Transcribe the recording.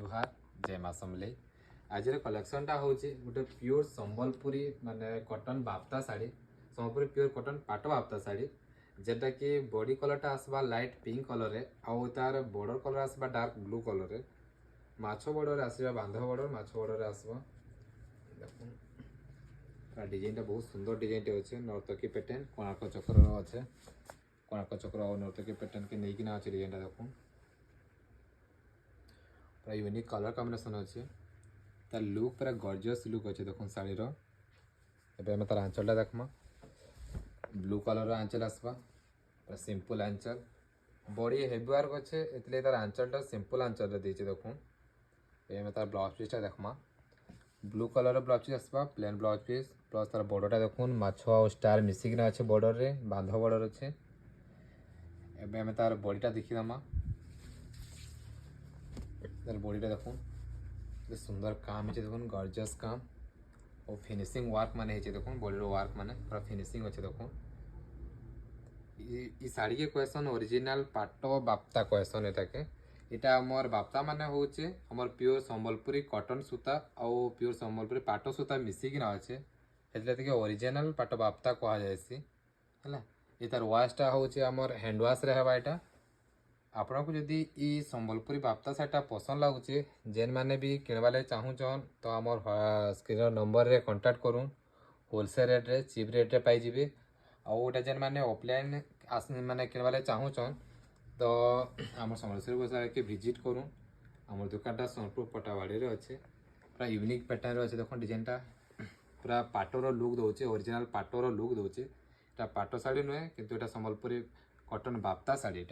जुहार जय माँ समलेई। आज कलेक्शनटा हूँ गोटे प्योर संबलपुरी माने कॉटन बाफ्ता साड़ी संबलपुरी प्योर कॉटन पाट बाफ्ता साड़ी जेटा कि बॉडी कलरटा आसबा लाइट पिंक कलर रे आउ तार बॉर्डर कलर आसबा डार्क ब्लू कलर रे माछ बॉर्डर आसबा बांध बॉर्डर माछ बॉर्डर आसबा डिजाइन बहुत सुंदर डिजाइन अच्छे नर्तकी पैटर्न कोणार्क चक्र अच्छे कोणार्क चक्र और नर्तकी पैटर्न के नहीं किना अच्छे डिजाइन देखूँ पूरा यूनिक कलर कॉम्बिनेशन अच्छे तार लुक पूरा गॉर्जियस लुक अच्छे देखो शाड़ी एवं तार आंचलटा देखमा ब्लू कलर आंचल आसवा पूरा सिंपल आंचल बॉडी हेवी वर्क अच्छे इसलिए तार आंचलटा सिंपल आंचल देचे देखो एवं तार ब्लाउज पीसटा देखमा ब्लू कलर ब्लाउज पीस आसवा प्लेन ब्लाउज पीस प्लस तार बॉर्डरटा देखो माछ और स्टार मिसिकिना अच्छे बॉर्डर रे बांध बॉर्डर अच्छे एवं तार बॉडीटा देखीदमा तार बॉडीटा देखो सुंदर काम है देखो गॉर्जियस काम और फिनिशिंग वर्क माने देखो बॉडी वर्क माने पूरा फिनिशिंग अच्छे देखो ये साड़ी के क्वेश्चन ओरिजिनल पाट बाप्ता क्वेश्चन एटाके इटा हमर बाप्ता माने होचे हमर प्योर संबलपुरी कॉटन सूता और प्योर संबलपुरी पाट सूता मिसिकी ना अच्छे एतले ओरिजिनल पाट बाप्ता कहा जायसी है ये तार वाशटा होचे हमर हैंड वाश रे हवा एटा आपन को जदि ई संबलपुरी बाप्ता साटा पसंद लगुचे जेन माने भी किणवा ले चाहूचन तो आमर स्क्रीन नंबर रे कांटेक्ट करूँ होलसेल रेट रे चीप रेट रे पाई जिबे आउ गोटे जेन माने ऑफलाइन माने किणवा ले चाहूचन तो आम समलेश्वरी बजार के विजिट करूँ आम दुकानटा सोनपुर पटावाड़ी रे अच्छे पूरा यूनिक पैटर्न अच्छे देखो डिजाइनटा पूरा पाटर लुक दौचे ओरिजिनल पाटर लुक दौचे पाट शाड़ी नुहे किंतु एटा संबलपुरी कॉटन बाप्ता शाड़ी।